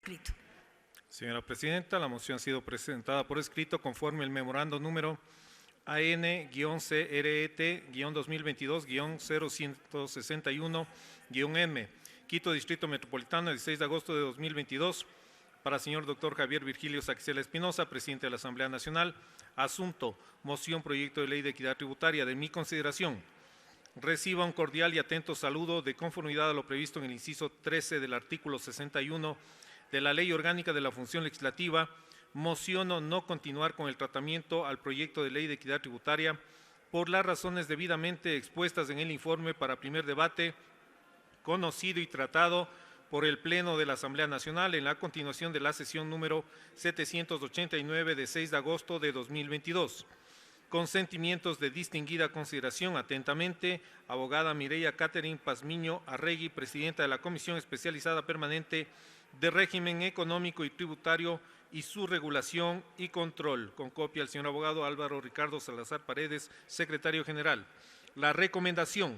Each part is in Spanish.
escrito. Señora Presidenta, la moción ha sido presentada por escrito conforme el memorando número AN-CRET-2022-0161-M, Quito Distrito Metropolitano, el 16 de agosto de 2022, para el señor doctor Javier Virgilio Saquicela Espinosa, presidente de la Asamblea Nacional. Asunto: moción proyecto de ley de equidad tributaria. De mi consideración, reciba un cordial y atento saludo de conformidad a lo previsto en el inciso 13 del artículo 61 de la Ley Orgánica de la Función Legislativa. Mociono no continuar con el tratamiento al proyecto de ley de equidad tributaria por las razones debidamente expuestas en el informe para primer debate, conocido y tratado por el Pleno de la Asamblea Nacional en la continuación de la sesión número 789 de 6 de agosto de 2022. Con sentimientos de distinguida consideración, atentamente, abogada Mireya Catherine Pazmiño Arregui, presidenta de la Comisión Especializada Permanente de Régimen Económico y Tributario y su regulación y control, con copia al señor abogado Álvaro Ricardo Salazar Paredes, secretario general. La recomendación: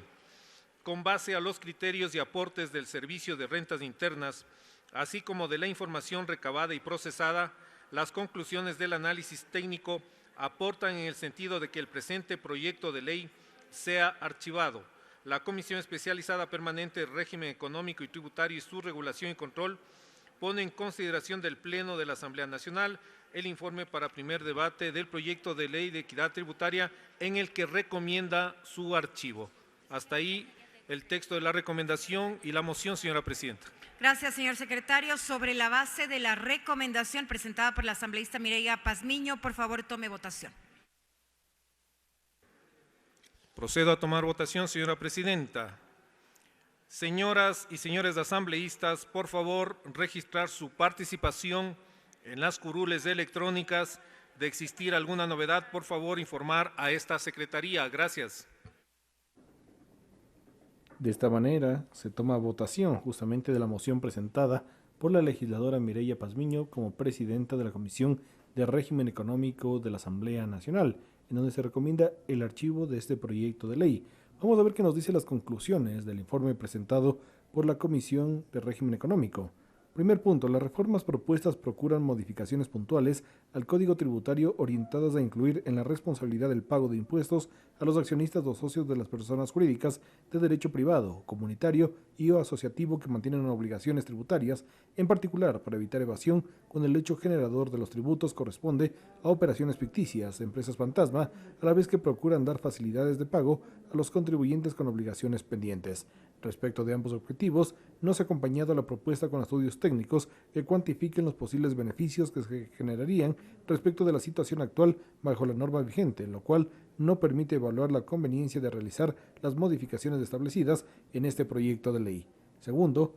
con base a los criterios y aportes del Servicio de Rentas Internas, así como de la información recabada y procesada, las conclusiones del análisis técnico aportan en el sentido de que el presente proyecto de ley sea archivado. La Comisión Especializada Permanente de Régimen Económico y Tributario y su regulación y control pone en consideración del Pleno de la Asamblea Nacional el informe para primer debate del proyecto de ley de equidad tributaria, en el que recomienda su archivo. Hasta ahí el texto de la recomendación y la moción, señora Presidenta. Gracias, señor secretario. Sobre la base de la recomendación presentada por la asambleísta Mireya Pazmiño, por favor, tome votación. Procedo a tomar votación, señora Presidenta. Señoras y señores asambleístas, por favor, registrar su participación en las curules electrónicas. De existir alguna novedad, por favor, informar a esta secretaría. Gracias. De esta manera, se toma votación justamente de la moción presentada por la legisladora Mireya Pazmiño como presidenta de la Comisión de Régimen Económico de la Asamblea Nacional, en donde se recomienda el archivo de este proyecto de ley. Vamos a ver qué nos dicen las conclusiones del informe presentado por la Comisión de Régimen Económico. Primer punto: las reformas propuestas procuran modificaciones puntuales al Código Tributario orientadas a incluir en la responsabilidad del pago de impuestos a los accionistas o socios de las personas jurídicas de derecho privado, comunitario y o asociativo que mantienen obligaciones tributarias, en particular para evitar evasión, cuando el hecho generador de los tributos corresponde a operaciones ficticias, empresas fantasma, a la vez que procuran dar facilidades de pago a los contribuyentes con obligaciones pendientes. Respecto de ambos objetivos, no se ha acompañado la propuesta con estudios técnicos que cuantifiquen los posibles beneficios que se generarían respecto de la situación actual bajo la norma vigente, lo cual no permite evaluar la conveniencia de realizar las modificaciones establecidas en este proyecto de ley. Segundo,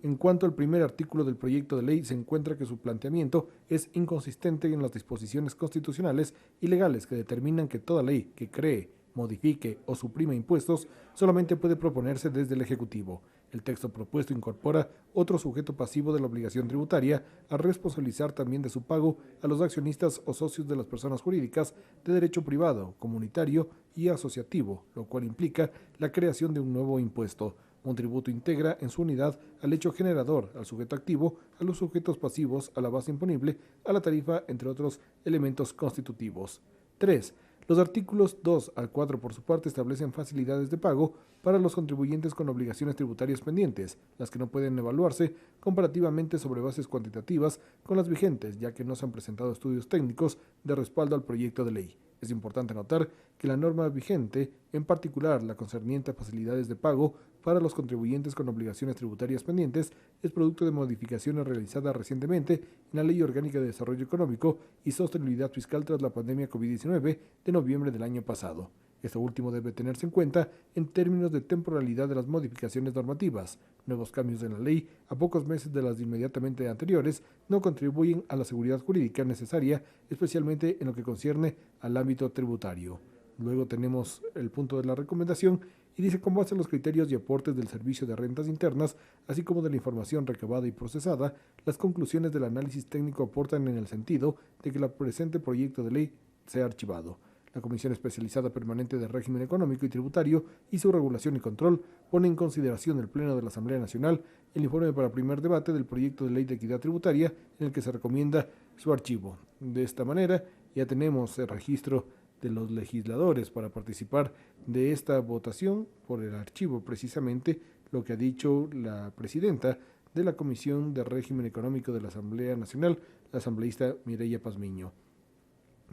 en cuanto al primer artículo del proyecto de ley, se encuentra que su planteamiento es inconsistente en las disposiciones constitucionales y legales que determinan que toda ley que cree, modifique o suprime impuestos solamente puede proponerse desde el Ejecutivo. El texto propuesto incorpora otro sujeto pasivo de la obligación tributaria a responsabilizar también de su pago a los accionistas o socios de las personas jurídicas de derecho privado, comunitario y asociativo, lo cual implica la creación de un nuevo impuesto. Un tributo integra en su unidad al hecho generador, al sujeto activo, a los sujetos pasivos, a la base imponible, a la tarifa, entre otros elementos constitutivos. 3. Los artículos 2 al 4 por su parte establecen facilidades de pago para los contribuyentes con obligaciones tributarias pendientes, las que no pueden evaluarse comparativamente sobre bases cuantitativas con las vigentes, ya que no se han presentado estudios técnicos de respaldo al proyecto de ley. Es importante notar que la norma vigente, en particular la concerniente a facilidades de pago para los contribuyentes con obligaciones tributarias pendientes, es producto de modificaciones realizadas recientemente en la Ley Orgánica de Desarrollo Económico y Sostenibilidad Fiscal tras la pandemia COVID-19 de noviembre del año pasado. Esto último debe tenerse en cuenta en términos de temporalidad de las modificaciones normativas. Nuevos cambios en la ley, a pocos meses de las inmediatamente anteriores, no contribuyen a la seguridad jurídica necesaria, especialmente en lo que concierne al ámbito tributario. Luego tenemos el punto de la recomendación y dice: con base en los criterios y aportes del Servicio de Rentas Internas, así como de la información recabada y procesada, las conclusiones del análisis técnico aportan en el sentido de que el presente proyecto de ley sea archivado. La Comisión Especializada Permanente de Régimen Económico y Tributario y su regulación y control pone en consideración del Pleno de la Asamblea Nacional el informe para primer debate del proyecto de ley de equidad tributaria en el que se recomienda su archivo. De esta manera ya tenemos el registro de los legisladores para participar de esta votación por el archivo, precisamente lo que ha dicho la presidenta de la Comisión de Régimen Económico de la Asamblea Nacional, la asambleísta Mireya Pazmiño.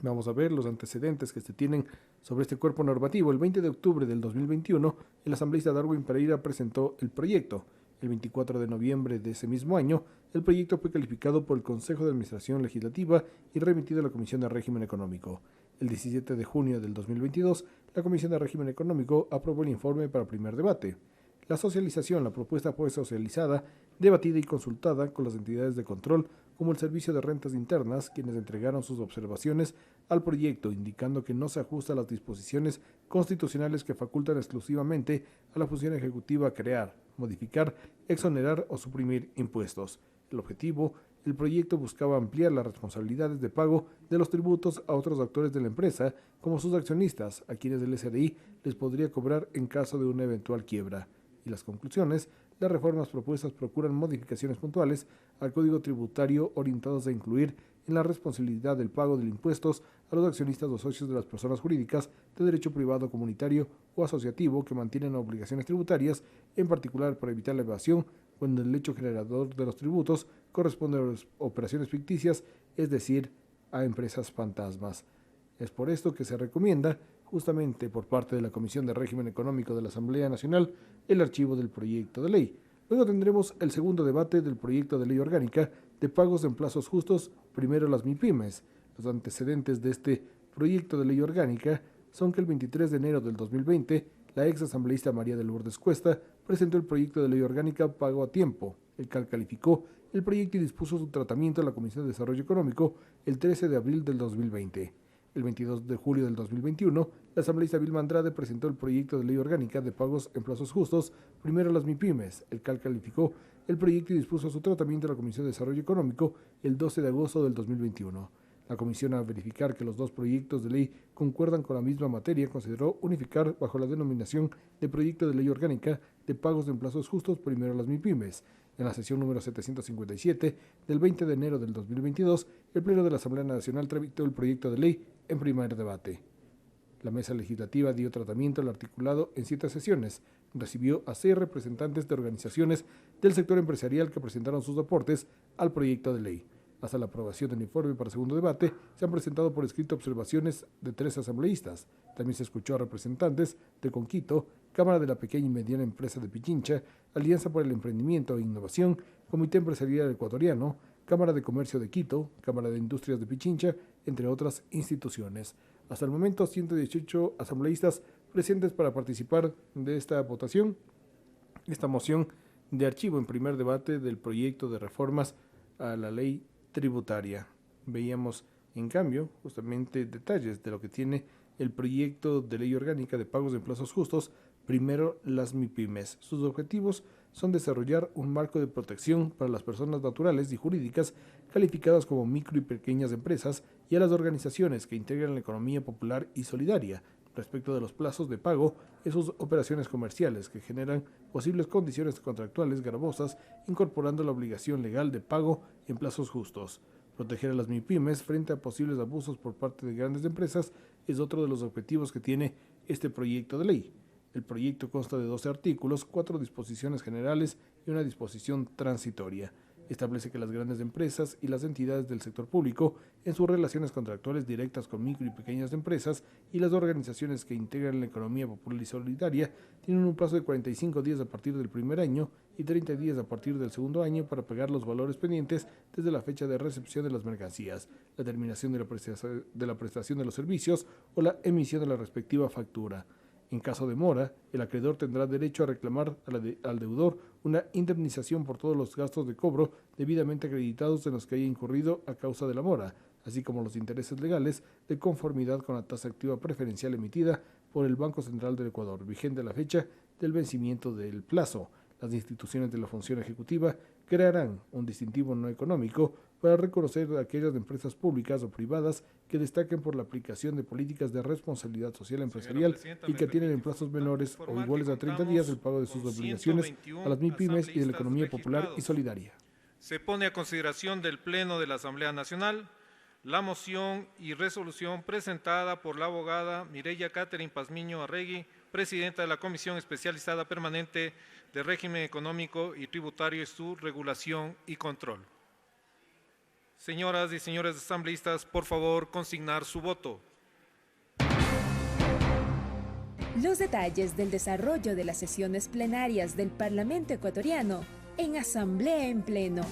Vamos a ver los antecedentes que se tienen sobre este cuerpo normativo. El 20 de octubre del 2021, el asambleísta Darwin Pereira presentó el proyecto. El 24 de noviembre de ese mismo año, el proyecto fue calificado por el Consejo de Administración Legislativa y remitido a la Comisión de Régimen Económico. El 17 de junio del 2022, la Comisión de Régimen Económico aprobó el informe para primer debate. La propuesta fue socializada, debatida y consultada con las entidades de control, como el Servicio de Rentas Internas, quienes entregaron sus observaciones al proyecto, indicando que no se ajusta a las disposiciones constitucionales que facultan exclusivamente a la función ejecutiva a crear, modificar, exonerar o suprimir impuestos. El objetivo, el proyecto buscaba ampliar las responsabilidades de pago de los tributos a otros actores de la empresa, como sus accionistas, a quienes el SRI les podría cobrar en caso de una eventual quiebra. Y las conclusiones, las reformas propuestas procuran modificaciones puntuales al Código Tributario orientadas a incluir en la responsabilidad del pago de impuestos a los accionistas o socios de las personas jurídicas de derecho privado, comunitario o asociativo que mantienen obligaciones tributarias, en particular para evitar la evasión cuando el hecho generador de los tributos corresponde a las operaciones ficticias, es decir, a empresas fantasmas. Es por esto que se recomienda, justamente por parte de la Comisión de Régimen Económico de la Asamblea Nacional, el archivo del proyecto de ley. Luego tendremos el segundo debate del proyecto de ley orgánica de pagos en plazos justos, primero las MIPYMES. Los antecedentes de este proyecto de ley orgánica son que el 23 de enero del 2020, la ex asambleísta María de Lourdes Cuesta presentó el proyecto de ley orgánica Pago a Tiempo, el cual calificó el proyecto y dispuso su tratamiento a la Comisión de Desarrollo Económico el 13 de abril del 2020. El 22 de julio del 2021, la asambleísta Vilma Andrade presentó el proyecto de ley orgánica de pagos en plazos justos, primero las MIPYMES, el cual calificó el proyecto y dispuso su tratamiento a la Comisión de Desarrollo Económico el 12 de agosto del 2021. La comisión, al verificar que los dos proyectos de ley concuerdan con la misma materia, consideró unificar bajo la denominación de proyecto de ley orgánica de pagos en plazos justos, primero las MIPYMES. En la sesión número 757 del 20 de enero del 2022, el Pleno de la Asamblea Nacional tramitó el proyecto de ley en primer debate. La mesa legislativa dio tratamiento al articulado en 7 sesiones. Recibió a 6 representantes de organizaciones del sector empresarial que presentaron sus aportes al proyecto de ley. Hasta la aprobación del informe para segundo debate, se han presentado por escrito observaciones de 3 asambleístas. También se escuchó a representantes de Conquito, Cámara de la Pequeña y Mediana Empresa de Pichincha, Alianza por el Emprendimiento e Innovación, Comité Empresarial Ecuatoriano, Cámara de Comercio de Quito, Cámara de Industrias de Pichincha, entre otras instituciones. Hasta el momento, 118 asambleístas presentes para participar de esta votación, esta moción de archivo en primer debate del proyecto de reformas a la ley tributaria. Veíamos, en cambio, justamente detalles de lo que tiene el proyecto de ley orgánica de pagos en plazos justos, primero las MIPYMES. Sus objetivos son desarrollar un marco de protección para las personas naturales y jurídicas calificadas como micro y pequeñas empresas y a las organizaciones que integran la economía popular y solidaria respecto de los plazos de pago en sus operaciones comerciales que generan posibles condiciones contractuales gravosas, incorporando la obligación legal de pago en plazos justos. Proteger a las MIPYMES frente a posibles abusos por parte de grandes empresas es otro de los objetivos que tiene este proyecto de ley. El proyecto consta de 12 artículos, 4 disposiciones generales y una disposición transitoria. Establece que las grandes empresas y las entidades del sector público, en sus relaciones contractuales directas con micro y pequeñas empresas y las organizaciones que integran la economía popular y solidaria, tienen un plazo de 45 días a partir del primer año y 30 días a partir del segundo año para pagar los valores pendientes desde la fecha de recepción de las mercancías, la terminación de la prestación de los servicios o la emisión de la respectiva factura. En caso de mora, el acreedor tendrá derecho a reclamar al deudor una indemnización por todos los gastos de cobro debidamente acreditados en los que haya incurrido a causa de la mora, así como los intereses legales de conformidad con la tasa activa preferencial emitida por el Banco Central del Ecuador, vigente a la fecha del vencimiento del plazo. Las instituciones de la función ejecutiva crearán un distintivo no económico para reconocer a aquellas empresas públicas o privadas que destaquen por la aplicación de políticas de responsabilidad social empresarial y que tienen en plazos menores o iguales a 30 días el pago de sus obligaciones a las MIPYMES y de la economía popular y solidaria. Se pone a consideración del Pleno de la Asamblea Nacional la moción y resolución presentada por la abogada Mireya Catherine Pazmiño Arregui, presidenta de la Comisión Especializada Permanente de Régimen Económico y Tributario y su regulación y control. Señoras y señores asambleístas, por favor, consignar su voto. Los detalles del desarrollo de las sesiones plenarias del Parlamento ecuatoriano en Asamblea en Pleno.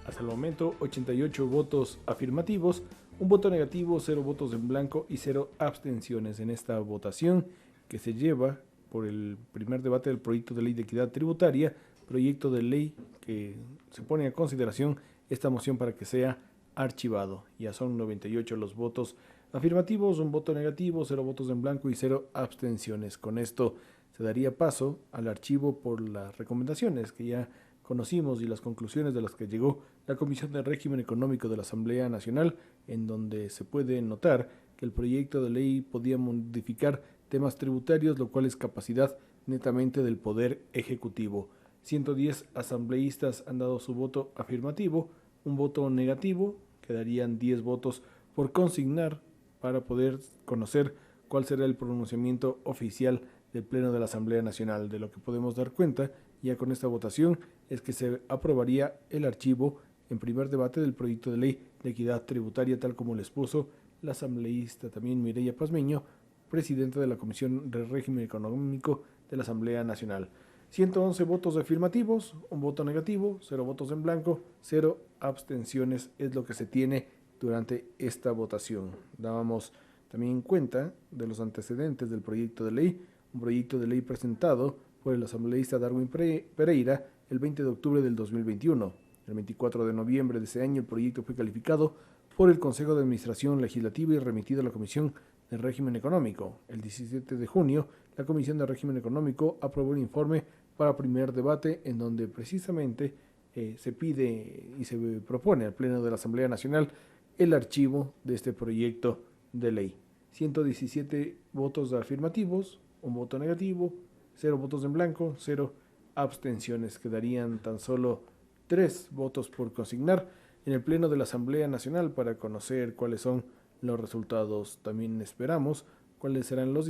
Hasta el momento, 88 votos afirmativos, un voto negativo, 0 votos en blanco y 0 abstenciones en esta votación que se lleva por el primer debate del proyecto de ley de equidad tributaria, proyecto de ley que se pone a consideración esta moción para que sea archivado. Ya son 98 los votos afirmativos, un voto negativo, 0 votos en blanco y 0 abstenciones. Con esto se daría paso al archivo por las recomendaciones que ya conocimos y las conclusiones de las que llegó la Comisión de Régimen Económico de la Asamblea Nacional, en donde se puede notar que el proyecto de ley podía modificar temas tributarios, lo cual es capacidad netamente del Poder Ejecutivo. 110 asambleístas han dado su voto afirmativo, un voto negativo, quedarían 10 votos por consignar para poder conocer cuál será el pronunciamiento oficial del Pleno de la Asamblea Nacional. De lo que podemos dar cuenta ya con esta votación es que se aprobaría el archivo en primer debate del proyecto de ley de equidad tributaria, tal como lo expuso la asambleísta también Mireya Pazmiño, presidenta de la Comisión de Régimen Económico de la Asamblea Nacional. 111 votos afirmativos, un voto negativo, 0 votos en blanco, 0 abstenciones es lo que se tiene durante esta votación. Dábamos también cuenta de los antecedentes del proyecto de ley, un proyecto de ley presentado por el asambleísta Darwin Pereira el 20 de octubre del 2021. El 24 de noviembre de ese año el proyecto fue calificado por el Consejo de Administración Legislativa y remitido a la Comisión de Régimen Económico. El 17 de junio la Comisión de Régimen Económico aprobó el informe para primer debate en donde precisamente se pide y se propone al Pleno de la Asamblea Nacional el archivo de este proyecto de ley. 117 votos afirmativos, un voto negativo, 0 votos en blanco, 0 abstenciones. Quedarían tan solo 3 votos por consignar en el Pleno de la Asamblea Nacional para conocer cuáles son los resultados. También esperamos cuáles serán las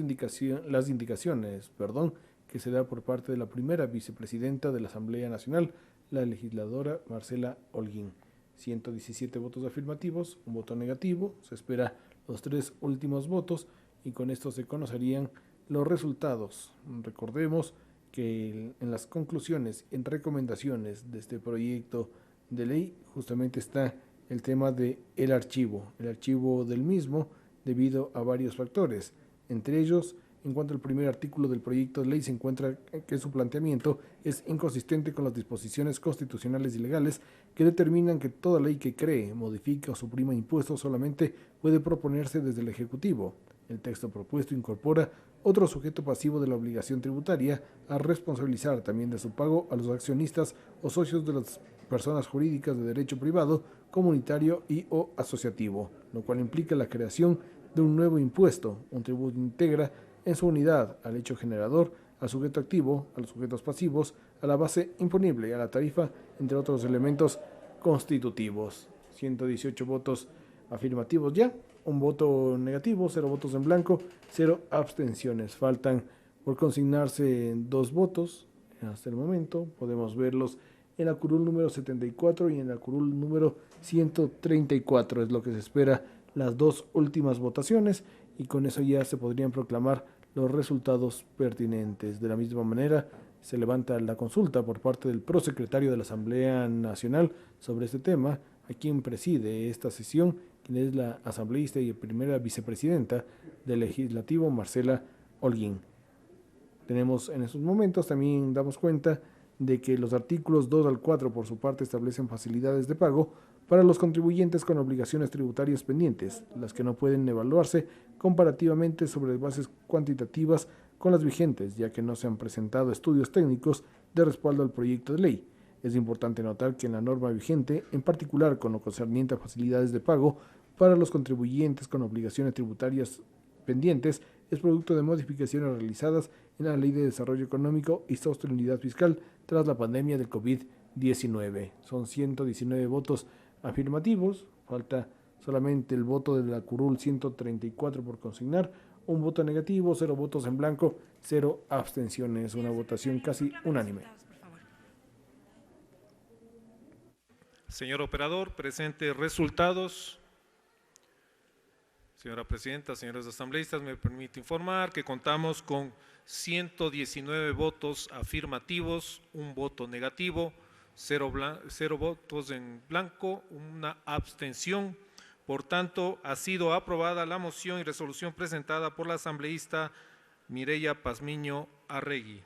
indicaciones que se da por parte de la primera vicepresidenta de la Asamblea Nacional, la legisladora Marcela Holguín. 117 votos afirmativos, un voto negativo, se espera los 3 últimos votos y con esto se conocerían los resultados. Recordemos que en las conclusiones, en recomendaciones de este proyecto de ley, justamente está el tema de el archivo del mismo debido a varios factores. Entre ellos, en cuanto al primer artículo del proyecto de ley, se encuentra que su planteamiento es inconsistente con las disposiciones constitucionales y legales que determinan que toda ley que cree, modifica o suprima impuestos solamente puede proponerse desde el Ejecutivo. El texto propuesto incorpora otro sujeto pasivo de la obligación tributaria a responsabilizar también de su pago a los accionistas o socios de las personas jurídicas de derecho privado, comunitario y o asociativo, lo cual implica la creación de un nuevo impuesto. Un tributo integra en su unidad al hecho generador, al sujeto activo, a los sujetos pasivos, a la base imponible, a la tarifa, entre otros elementos constitutivos. 118 votos afirmativos ya, un voto negativo, 0 votos en blanco, 0 abstenciones. Faltan por consignarse 2 votos hasta el momento. Podemos verlos en la curul número 74 y en la curul número 134. Es lo que se espera las 2 últimas votaciones y con eso ya se podrían proclamar los resultados pertinentes. De la misma manera, se levanta la consulta por parte del prosecretario de la Asamblea Nacional sobre este tema, a quien preside esta sesión, quien es la asambleísta y primera vicepresidenta del Legislativo, Marcela Holguín. Tenemos en estos momentos, también damos cuenta de que los artículos 2 al 4 por su parte establecen facilidades de pago para los contribuyentes con obligaciones tributarias pendientes, las que no pueden evaluarse comparativamente sobre bases cuantitativas con las vigentes, ya que no se han presentado estudios técnicos de respaldo al proyecto de ley. Es importante notar que en la norma vigente, en particular con lo concerniente a facilidades de pago para los contribuyentes con obligaciones tributarias pendientes, es producto de modificaciones realizadas en la Ley de Desarrollo Económico y Sostenibilidad Fiscal tras la pandemia del COVID-19. Son 119 votos afirmativos, falta solamente el voto de la curul 134 por consignar, un voto negativo, 0 votos en blanco, 0 abstenciones, una votación casi unánime. Señor operador, presente resultados. Señora presidenta, señores asambleístas, me permite informar que contamos con 119 votos afirmativos, un voto negativo, 0 votos en blanco, una abstención. Por tanto, ha sido aprobada la moción y resolución presentada por la asambleísta Mireya Pazmiño Arregui.